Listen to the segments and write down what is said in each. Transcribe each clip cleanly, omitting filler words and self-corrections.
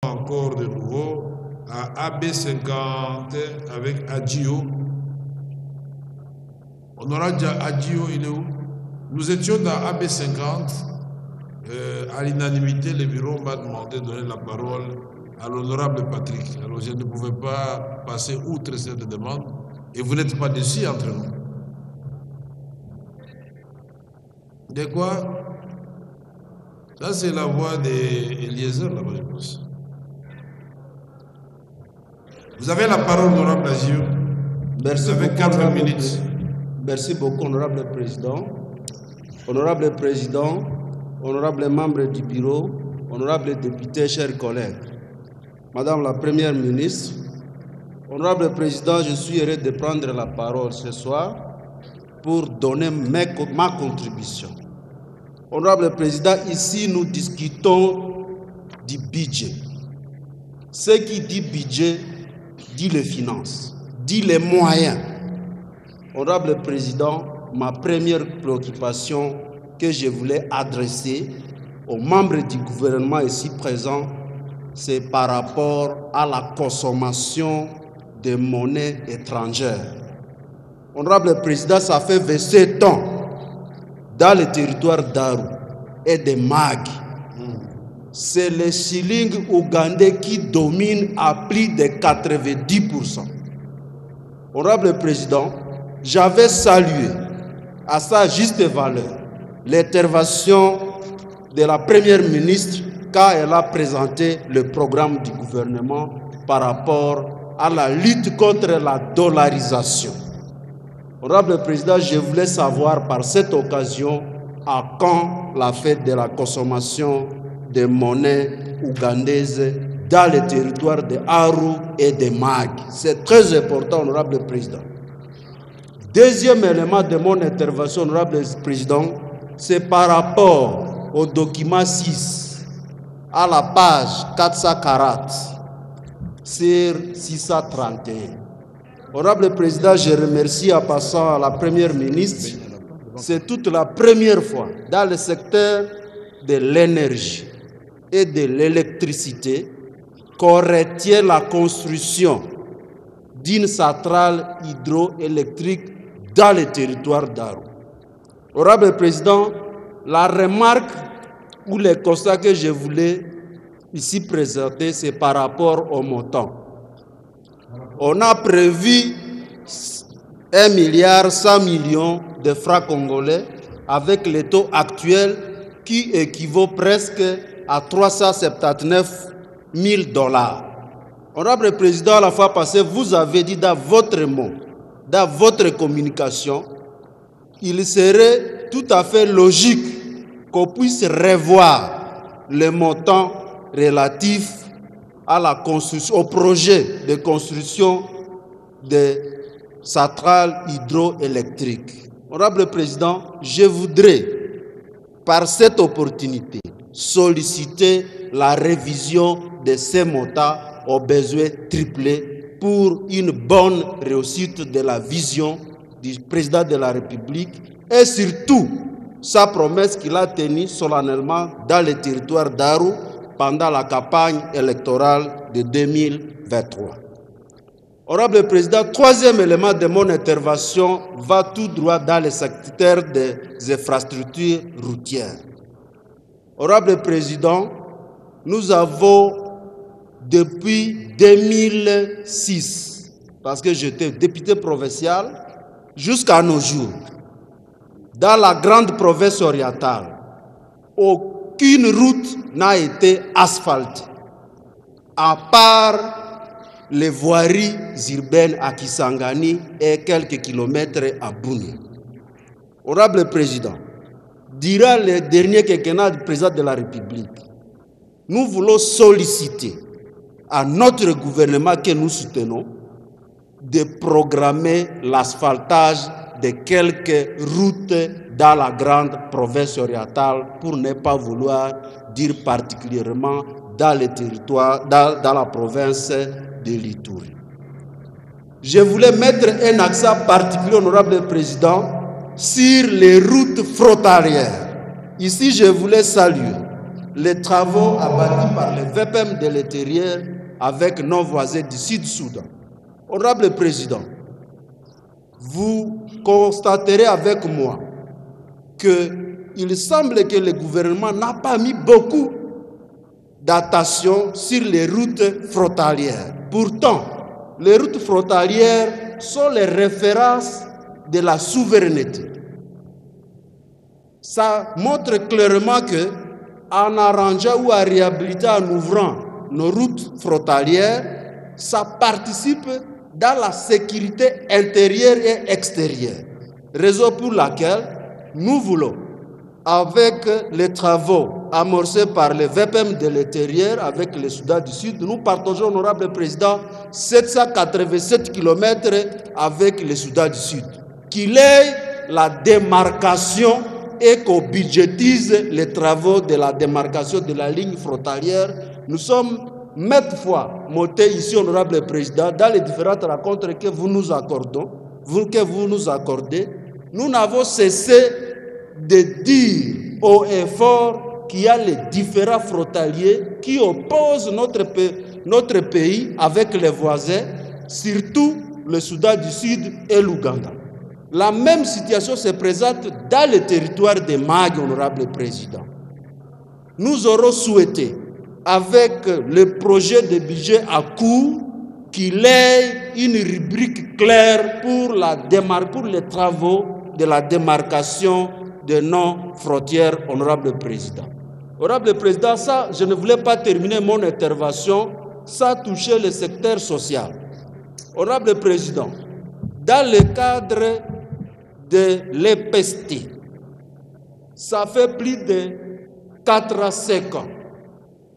encore de nouveau à AB50 avec Adjio. Honorable Adjio, il est où? Nous étions dans AB50. À l'unanimité, le bureau m'a demandé de donner la parole à l'honorable Patrick. Alors je ne pouvais pas passer outre cette demande et vous n'êtes pas dessus entre nous. De quoi? Ça, c'est la voix d'Eliezer, là-bas, je pense. Vous avez la parole, honorable Azio. Merci. Vous avez 4 minutes. Merci beaucoup, honorable président. Honorable président, honorables membres du bureau, honorables députés, chers collègues. Madame la Première ministre, honorable président, je suis heureux de prendre la parole ce soir pour donner ma contribution. Honorable président, ici nous discutons du budget. Ce qui dit budget dit les finances, dit les moyens. Honorable président, ma première préoccupation que je voulais adresser aux membres du gouvernement ici présents, c'est par rapport à la consommation de monnaie étrangère. Honorable président, ça fait 27 ans dans le territoire d'Aru et de Mag. C'est le shilling ougandais qui domine à plus de 90%. Honorable président, j'avais salué à sa juste valeur l'intervention de la Première ministre quand elle a présenté le programme du gouvernement par rapport à la lutte contre la dollarisation. Honorable président, je voulais savoir par cette occasion à quand la fête de la consommation de monnaie ougandaise dans le territoire de Aru et de Mag. C'est très important, honorable président. Deuxième élément de mon intervention, honorable président, c'est par rapport au document 6, à la page 440, sur 631. Honorable président, je remercie en passant à la Première ministre. C'est toute la première fois dans le secteur de l'énergie et de l'électricité qu'on retient la construction d'une centrale hydroélectrique dans le territoire d'Aru. Honorable président, la remarque ou le constat que je voulais ici présenter, c'est par rapport au montant. On a prévu 1,1 milliard de francs congolais avec le taux actuel qui équivaut presque à 379 000 $. Honorable président, la fois passée, vous avez dit dans votre mot, dans votre communication, il serait tout à fait logique qu'on puisse revoir le montant relatif à la construction, au projet de construction de centrales hydroélectriques. Honorable président, je voudrais, par cette opportunité, solliciter la révision de ces montants aux besoins triplés pour une bonne réussite de la vision du président de la République et surtout sa promesse qu'il a tenue solennellement dans le territoire d'Aru pendant la campagne électorale de 2023. Honorable président, troisième élément de mon intervention va tout droit dans le secteur des infrastructures routières. Honorable président, nous avons depuis 2006, parce que j'étais député provincial, jusqu'à nos jours, dans la grande province orientale, aucune route n'a été asphaltée, à part les voiries urbaines à Kisangani et quelques kilomètres à Bunia. Honorable président, durant les derniers quinquennats du président de la République, nous voulons solliciter à notre gouvernement que nous soutenons de programmer l'asphaltage de quelques routes dans la grande province orientale, pour ne pas vouloir dire particulièrement dans le territoire, dans la province de l'Ituri. Je voulais mettre un accent particulier, honorable président, sur les routes frontalières. Ici, je voulais saluer les travaux abattus par les VPM de l'intérieur avec nos voisins du Sud-Soudan. Honorable Président, vous constaterez avec moi qu'il semble que le gouvernement n'a pas mis beaucoup d'attention sur les routes frontalières. Pourtant, les routes frontalières sont les références de la souveraineté. Ça montre clairement que, en arrangeant ou en réhabilitant, en ouvrant nos routes frontalières, ça participe dans la sécurité intérieure et extérieure. Raison pour laquelle nous voulons, avec les travaux amorcés par le VPM de l'intérieur avec le Soudan du Sud, nous partageons, honorable président, 787 km avec le Soudan du Sud. Qu'il ait la démarcation et qu'on budgétise les travaux de la démarcation de la ligne frontalière. Nous sommes maintes fois montés ici, honorable président, dans les différentes rencontres que vous nous accordez. Nous n'avons cessé de dire haut et fort qu'il y a les différents frontaliers qui opposent notre pays avec les voisins, surtout le Soudan du Sud et l'Ouganda. La même situation se présente dans le territoire de Mag, honorable président. Nous aurons souhaité, avec le projet de budget à court, qu'il ait une rubrique claire pour les travaux de la démarcation de nos frontières, honorable président. Honorable président, ça, je ne voulais pas terminer mon intervention sans toucher le secteur social. Honorable président, dans le cadre de l'EPST, ça fait plus de 4 à 5 ans.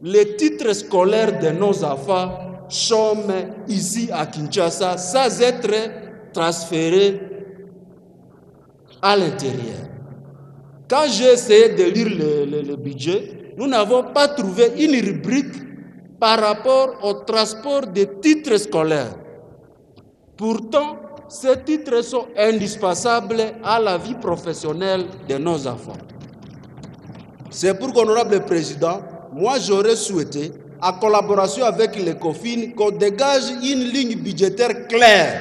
Les titres scolaires de nos enfants chôment ici à Kinshasa sans être transférés à l'intérieur. Quand j'ai essayé de lire le budget, nous n'avons pas trouvé une rubrique par rapport au transport des titres scolaires. Pourtant, ces titres sont indispensables à la vie professionnelle de nos enfants. C'est pourquoi, honorable président, moi j'aurais souhaité, en collaboration avec les COFIN, qu'on dégage une ligne budgétaire claire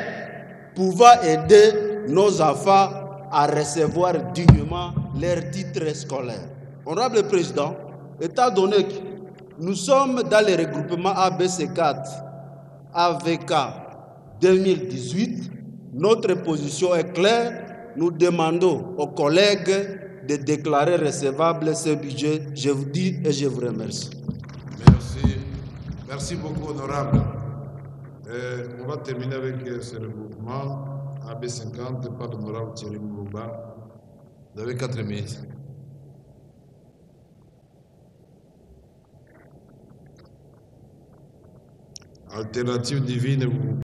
pouvant aider nos enfants à recevoir dignement leurs titres scolaires. Honorable président, étant donné que nous sommes dans le regroupement ABC4 AVK 2018, notre position est claire. Nous demandons aux collègues de déclarer recevable ce budget. Je vous dis et je vous remercie. Merci. Merci beaucoup, honorable. On va terminer avec ce regroupement AB50 par l'honorable Thierry Moulumba. Vous avez 4 minutes. Alternative divine, vous